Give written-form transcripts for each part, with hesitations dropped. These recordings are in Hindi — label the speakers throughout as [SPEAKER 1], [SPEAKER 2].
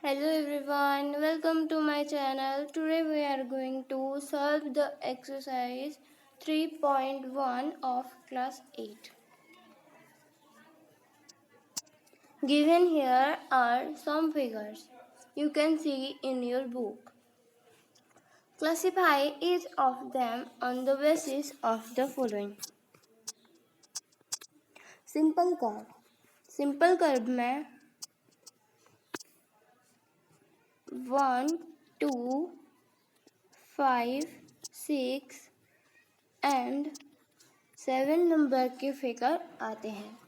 [SPEAKER 1] Hello everyone, welcome to my channel. Today we are going to solve the exercise 3.1 of class 8. Given here are some figures you can see in your book. Classify each of them on the basis of the following. Simple curve में 1, 2, 5, 6 एंड 7 नंबर के फिगर आते हैं।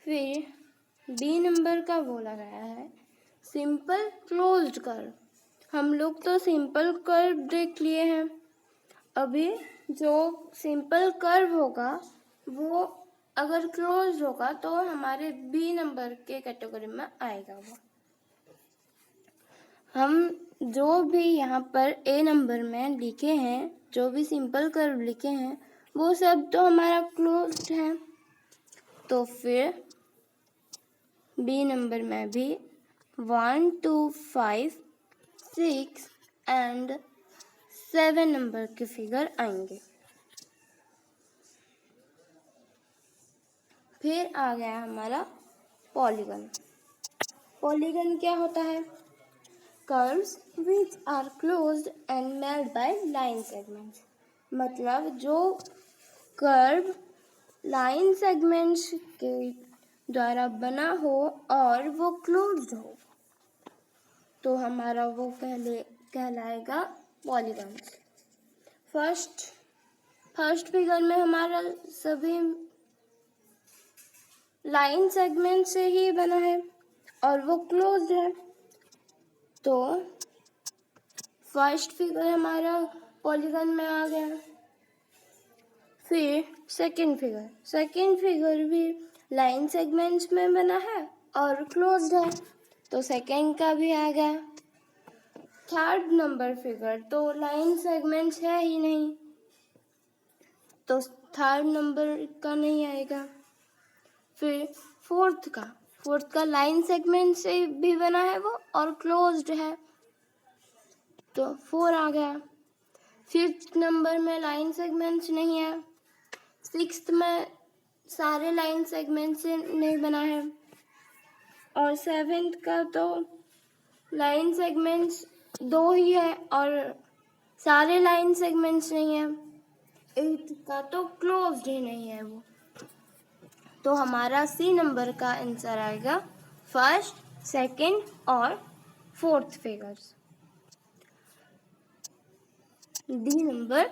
[SPEAKER 1] फिर बी नंबर का बोला गया है सिंपल क्लोज्ड कर्व। हम लोग तो सिंपल कर्व देख लिए हैं। अभी जो सिंपल कर्व होगा वो अगर क्लोज्ड होगा तो हमारे बी नंबर के कैटेगरी में आएगा। वो हम जो भी यहाँ पर ए नंबर में लिखे हैं, जो भी सिंपल कर्व लिखे हैं वो सब तो हमारा क्लोज्ड है। तो फिर बी नंबर में भी 1, 2, 5, 6 एंड 7 नंबर के फिगर आएंगे। फिर आ गया हमारा पॉलीगन। पॉलीगन क्या होता है? Curves which are closed and made by line segments। मतलब जो कर्व लाइन सेगमेंट्स के द्वारा बना हो और वो क्लोज्ड हो तो हमारा वो कहलाएगा पॉलीगन। फर्स्ट फिगर में हमारा सभी लाइन सेगमेंट से ही बना है और वो क्लोज्ड है, तो फर्स्ट फिगर हमारा पॉलीगन में आ गया। फिर सेकंड फिगर भी लाइन सेगमेंट्स में बना है और क्लोज्ड है, तो सेकंड का भी आ गया। थर्ड नंबर फिगर तो लाइन सेगमेंट्स है ही नहीं, तो थर्ड नंबर का नहीं आएगा। फिर फोर्थ का लाइन सेगमेंट से भी बना है वो और क्लोज्ड है, तो 4 आ गया। फिफ्थ नंबर में लाइन सेगमेंट्स नहीं है। सिक्स्थ में सारे लाइन सेगमेंट से नहीं बना है और सेवेंथ का तो लाइन सेगमेंट्स 2 ही है और सारे लाइन सेगमेंट्स नहीं है। एट्थ का तो क्लोज्ड ही नहीं है वो, तो हमारा सी नंबर का आंसर आएगा फर्स्ट, सेकंड और fourth figures. D number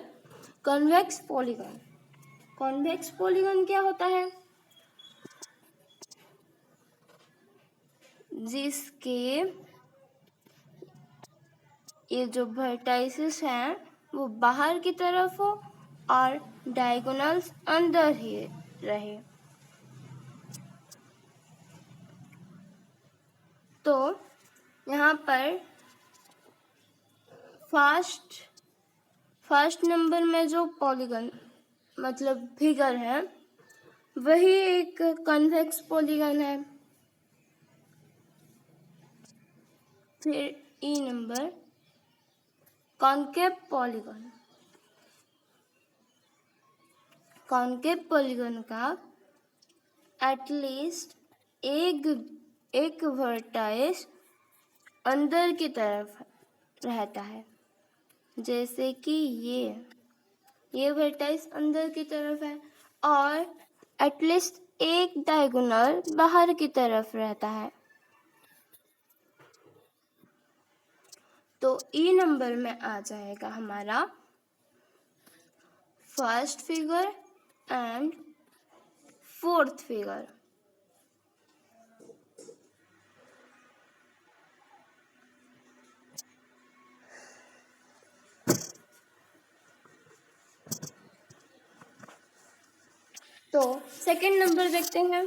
[SPEAKER 1] convex polygon. Convex polygon क्या होता है? जिसके ये जो वर्टाइसेस हैं वो बाहर की तरफ हो और डायगोनल्स अंदर ही रहे। तो यहाँ पर फर्स्ट नंबर में जो पॉलीगन मतलब फिगर है वही एक कॉन्वेक्स पॉलीगन है। फिर ई number concave polygon. Concave polygon का एटलीस्ट एक वर्टाइस अंदर की तरफ रहता है, जैसे कि ये वर्टाइस अंदर की तरफ है और एटलीस्ट एक डायगोनल बाहर की तरफ रहता है। तो ई नंबर में आ जाएगा हमारा first figure and fourth figure. तो सेकंड नंबर देखते हैं।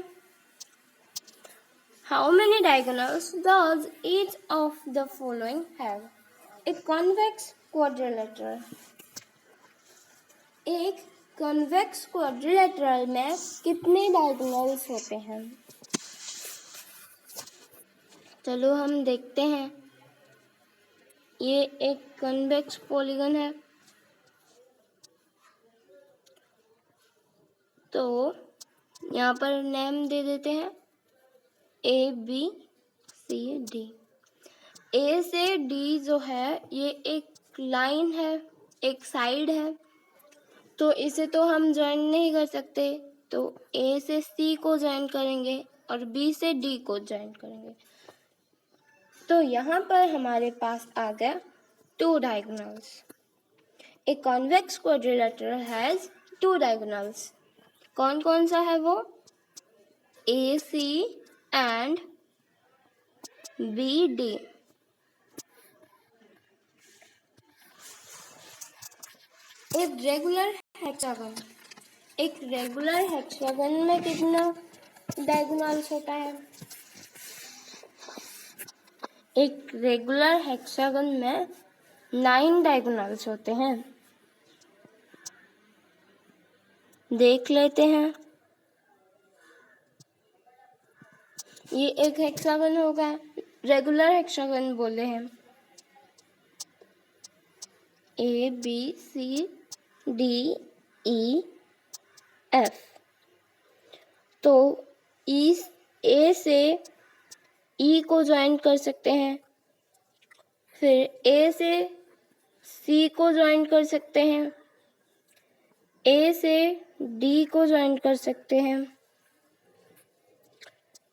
[SPEAKER 1] How many diagonals does each of the following have? A convex quadrilateral. एक कॉन्वेक्स क्वाड्रिलेटरल में कितने डायगोनल्स होते हैं? चलो हम देखते हैं। ये एक कन्वेक्स पॉलीगन है, तो यहाँ पर नेम दे देते हैं ABCD। ए से डी जो है ये एक लाइन है, एक साइड है, तो इसे तो हम ज्वाइन नहीं कर सकते, तो ए से सी को ज्वाइन करेंगे और बी से डी को ज्वाइन करेंगे। तो यहाँ पर हमारे पास आ गया 2 diagonals. A convex quadrilateral has 2 diagonals. कौन कौन सा है वो? AC and BD। एक रेगुलर हेक्सागन, एक रेगुलर हेक्सागन में कितना डायगोनल्स होता है? एक रेगुलर हेक्सागन में 9 डायगोनल्स होते हैं। देख लेते हैं। ये एक हेक्सागन होगा, रेगुलर हेक्सागन बोले हैं। ABCDEF। तो ए से ई को ज्वाइन कर सकते हैं, फिर ए से सी को ज्वाइन कर सकते हैं, ए से डी को ज्वाइन कर सकते हैं,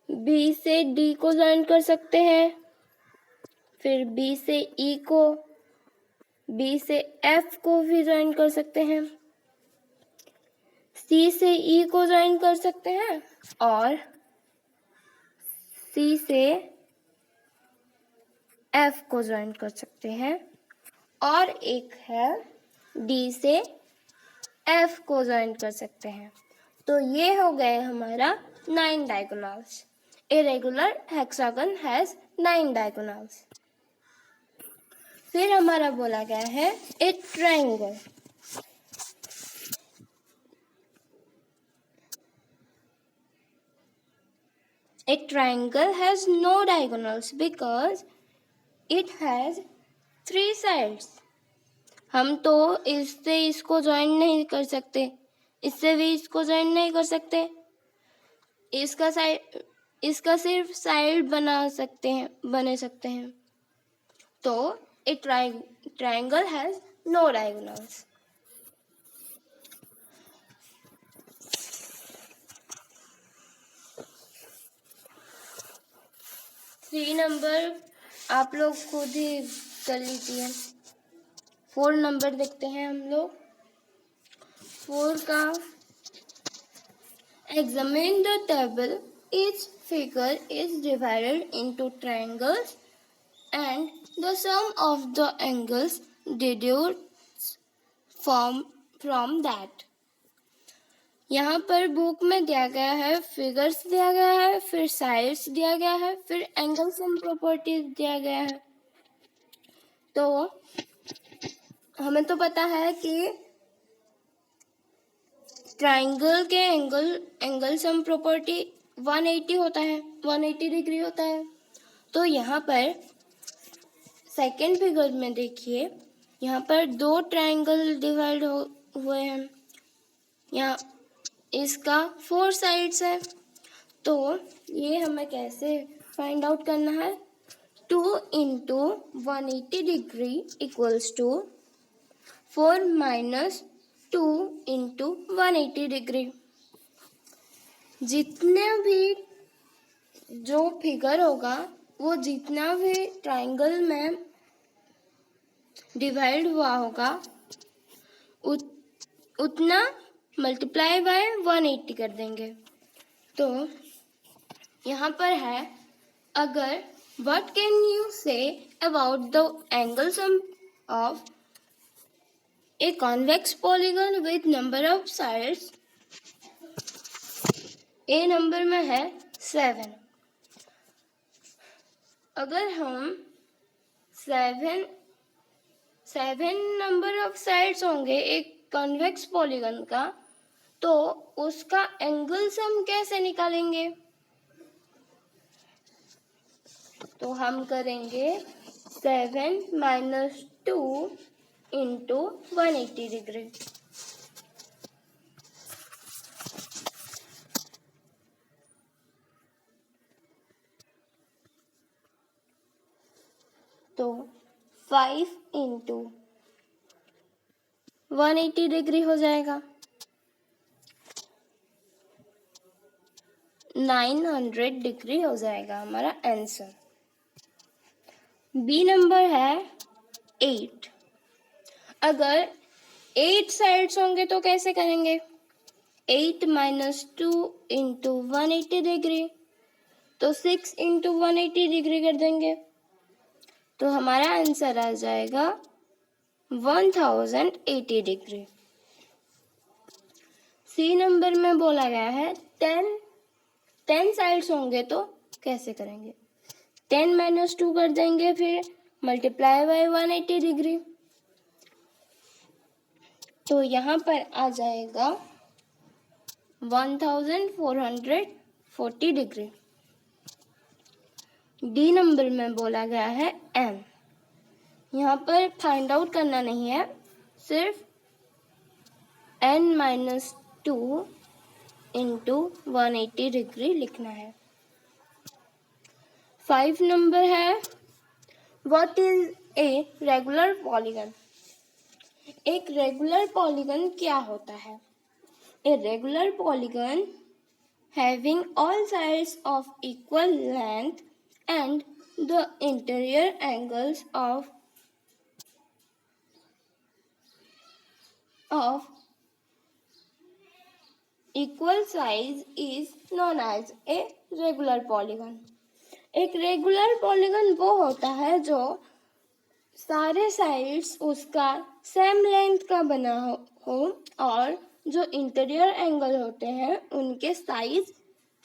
[SPEAKER 1] बी से डी को ज्वाइन कर सकते हैं, फिर बी से ई को, बी से एफ को भी ज्वाइन कर सकते हैं, सी से ई को ज्वाइन कर सकते हैं और सी से एफ को ज्वाइन कर सकते हैं, और एक है डी से एफ को ज्वाइन कर सकते हैं। तो ये हो गए हमारा 9 diagonals. A regular hexagon has 9 diagonals. फिर हमारा बोला गया है ए triangle. A triangle has no diagonals because it has 3 sides. हम तो इससे इसको ज्वाइन नहीं कर सकते, इससे भी इसको ज्वाइन नहीं कर सकते, इसका सिर्फ साइड बना सकते हैं। तो a triangle has no diagonals. 3 number आप लोग खुद ही कर लीजिए। 4 नंबर देखते हैं हम लोग। 4 का examine the table, each figure is divided into triangles and the sum of the angles deduced from that। यहाँ पर बुक में दिया गया है, फिगर्स दिया गया है, फिर साइड्स दिया गया है, फिर एंगल सम प्रॉपर्टीज दिया गया है। तो हमें तो पता है कि ट्राइंगल के एंगल सम प्रॉपर्टी 180 होता है, 180 डिग्री होता है। तो यहाँ पर सेकेंड फिगर में देखिए, यहाँ पर 2 ट्राइंगल डिवाइड हुए हैं। यहाँ इसका 4 साइड्स है, तो ये हमें कैसे फाइंड आउट करना है? 2 into 180 degree equals to 4 minus 2 into 180 degree. जितने भी जो फिगर होगा वो जितना भी ट्राइंगल में डिवाइड हुआ होगा उतना मल्टीप्लाई बाय 180 कर देंगे। तो यहाँ पर है, अगर what can you say about the angle sum of a convex polygon with number of sides? A number में है 7। अगर हम 7 नंबर ऑफ साइड्स होंगे एक कॉन्वेक्स पॉलीगन का, तो उसका एंगल सम कैसे निकालेंगे? तो हम करेंगे 7 माइनस 2 इंटू 180 डिग्री। तो 5 इंटू 180 डिग्री हो जाएगा 900 डिग्री हो जाएगा हमारा आंसर। बी नंबर है 8। अगर 8 साइड्स होंगे तो कैसे करेंगे? 8 माइनस 2 इंटू 180 डिग्री, तो 6 इंटू 180 डिग्री कर देंगे तो हमारा आंसर आ जाएगा 1080 डिग्री। सी नंबर में बोला गया है 10 साइड्स होंगे तो कैसे करेंगे? 10 माइनस 2 कर देंगे, फिर मल्टीप्लाई बाय 180 डिग्री, तो यहाँ पर आ जाएगा 1440 डिग्री। डी नंबर में बोला गया है एम। यहाँ पर फाइंड आउट करना नहीं है, सिर्फ n माइनस 2 इंटू 180 डिग्री लिखना है। 5 नंबर है what is a regular polygon. एक रेगुलर पॉलीगन क्या होता है? A regular polygon having all sides of equal length and the interior angles of equal size is known as a regular polygon। एक रेगुलर पॉलीगन वो होता है जो सारे साइड्स उसका सेम लेंथ का बना हो और जो इंटीरियर एंगल होते हैं उनके साइज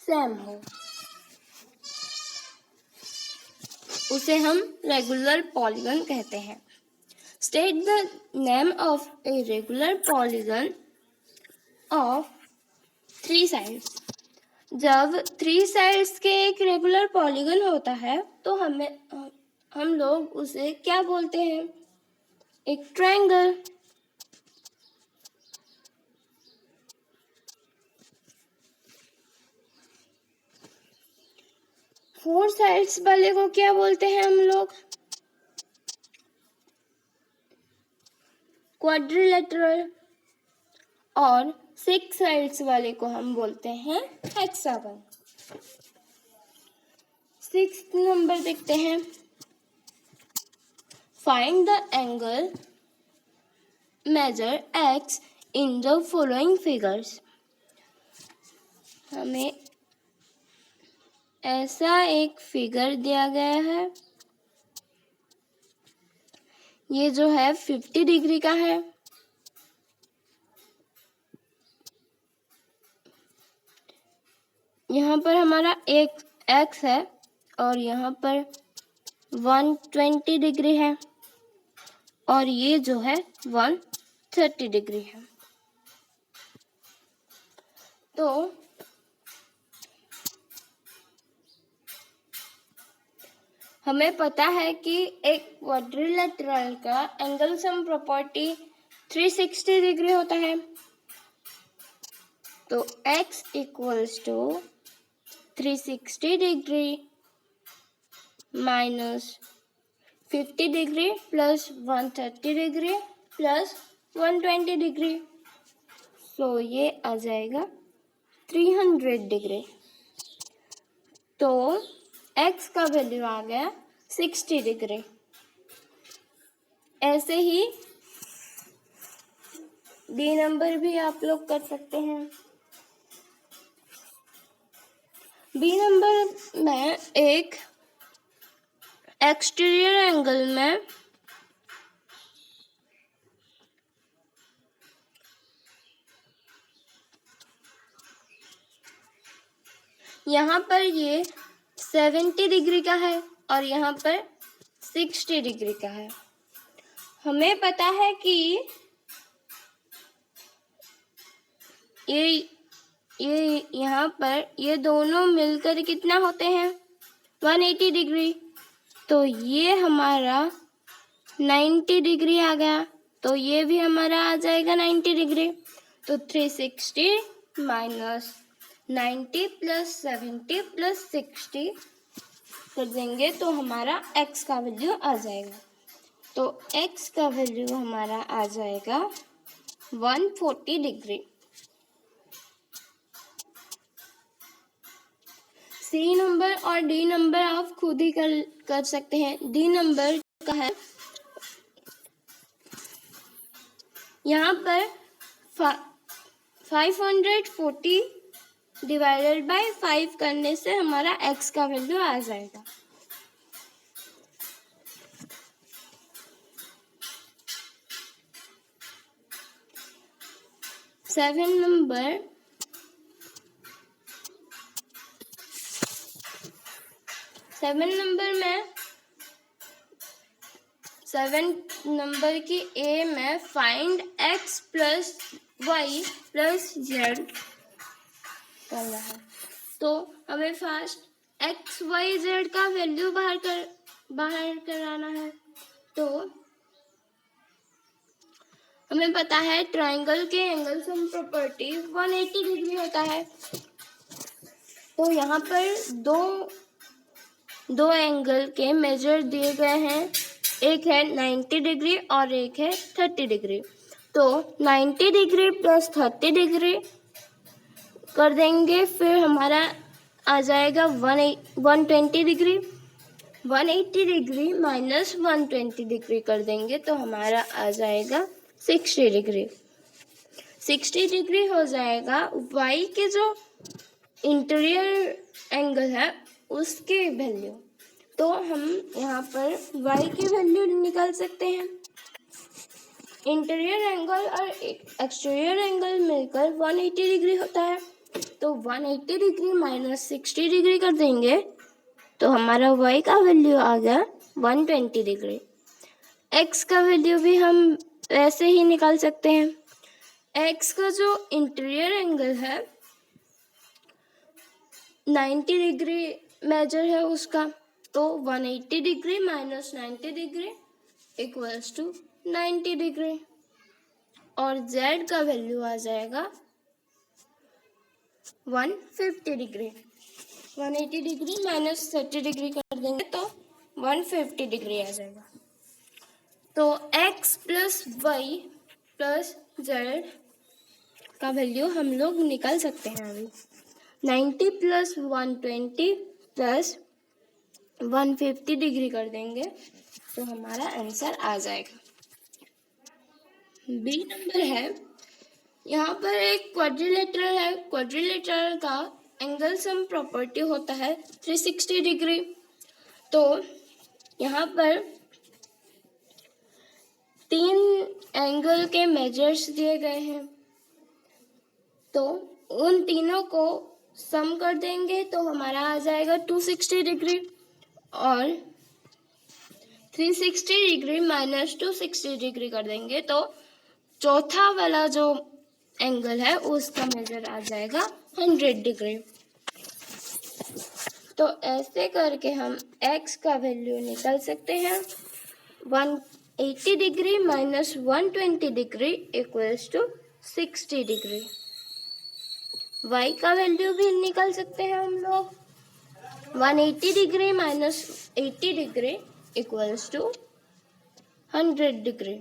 [SPEAKER 1] सेम हो, उसे हम रेगुलर पॉलीगन कहते हैं। State the name of a regular polygon of 3 sides. जब 3 साइड्स के एक रेगुलर पॉलीगन होता है तो हम लोग उसे क्या बोलते हैं? एक ट्रायंगल। 4 साइड्स वाले को क्या बोलते हैं हम लोग? क्वाड्रिलेटरल। और 6 साइड्स वाले को हम बोलते हैं हेक्सागन। 6th नंबर देखते हैं। Find the angle measure x in the following figures. हमें ऐसा एक फिगर दिया गया है, ये जो है 50 डिग्री का है। यहाँ पर हमारा एक x है और यहाँ पर 120 डिग्री है और ये जो है 130 डिग्री है। तो हमें पता है कि एक क्वाड्रिलेटरल का एंगल सम प्रॉपर्टी 360 डिग्री होता है। तो x equals to 360 degree minus 50 degree plus 130 degree plus 120 degree, तो ये आ जाएगा 300 डिग्री। तो x का वैल्यू आ गया 60 डिग्री। ऐसे ही डी नंबर भी आप लोग कर सकते हैं। बी नंबर में एक एक्सटीरियर एंगल में यहाँ पर ये 70 डिग्री का है और यहाँ पर 60 डिग्री का है। हमें पता है कि ये यहाँ पर ये दोनों मिलकर कितना होते हैं? 180 डिग्री। तो ये हमारा 90 डिग्री आ गया, तो ये भी हमारा आ जाएगा 90 डिग्री। तो 360 माइनस 90 प्लस 70 प्लस 60 कर देंगे तो हमारा x का वैल्यू आ जाएगा। तो x का वैल्यू हमारा आ जाएगा 140 डिग्री। सी नंबर और डी नंबर आप खुद ही कर सकते हैं। डी नंबर का है, यहाँ पर 540 डिवाइडेड बाय 5 करने से हमारा x का वैल्यू आ जाएगा। सेवन नंबर की ए में find x plus y plus z करना है। तो हमें फर्स्ट x y z का वैल्यू बाहर कराना है। तो हमें पता है ट्रायंगल के एंगल सम प्रॉपर्टी 180 डिग्री होता है। तो यहाँ पर दो एंगल के मेजर दिए गए हैं, एक है 90 डिग्री और एक है 30 डिग्री। तो 90 डिग्री प्लस 30 डिग्री कर देंगे, फिर हमारा आ जाएगा 120 डिग्री। 180 डिग्री माइनस 120 डिग्री कर देंगे तो हमारा आ जाएगा 60 डिग्री। 60 डिग्री हो जाएगा y के जो इंटीरियर एंगल है उसके वैल्यू। तो हम यहाँ पर y की वैल्यू निकाल सकते हैं। इंटीरियर एंगल और एक्सटीरियर एंगल मिलकर 180 डिग्री होता है। तो 180 डिग्री माइनस 60 डिग्री कर देंगे तो हमारा y का वैल्यू आ गया 120 डिग्री। x का वैल्यू भी हम ऐसे ही निकाल सकते हैं। x का जो इंटीरियर एंगल है 90 डिग्री मेजर है उसका, तो 180 degree minus 90 degree equals to 90 degree. और z का वैल्यू आ जाएगा 150 डिग्री। 180 डिग्री माइनस 30 डिग्री कर देंगे तो 150 डिग्री आ जाएगा। तो x plus y plus z का वैल्यू हम लोग निकाल सकते हैं अभी। 90 प्लस 120 प्लस 150 डिग्री कर देंगे तो हमारा आंसर आ जाएगा। बी नंबर है, यहाँ पर एक क्वाड्रिलेटरल है। क्वाड्रिलेटरल का एंगल सम प्रॉपर्टी होता है 360 डिग्री। तो यहाँ पर 3 एंगल के मेजर्स दिए गए हैं, तो उन तीनों को सम कर देंगे तो हमारा आ जाएगा 260 डिग्री। और 360 डिग्री माइनस 260 डिग्री कर देंगे तो चौथा वाला जो एंगल है उसका मेजर आ जाएगा 100 डिग्री। तो ऐसे करके हम x का वैल्यू निकाल सकते हैं। 180 degree minus 120 degree equals to 60 degree. y का वैल्यू भी निकाल सकते हैं हम लोग। 180 degree minus 80 degree equals to 100 degree.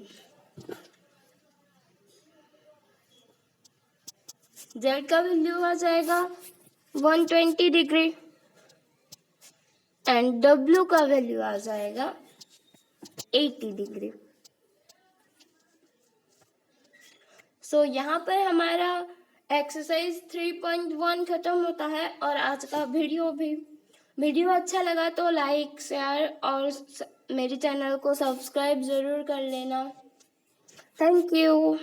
[SPEAKER 1] z का वैल्यू आ जाएगा 120 डिग्री एंड w का वैल्यू आ जाएगा 80 डिग्री। सो यहाँ पर हमारा एक्सरसाइज 3.1 खत्म होता है और आज का वीडियो अच्छा लगा तो लाइक शेयर और मेरे चैनल को सब्सक्राइब ज़रूर कर लेना। Thank you.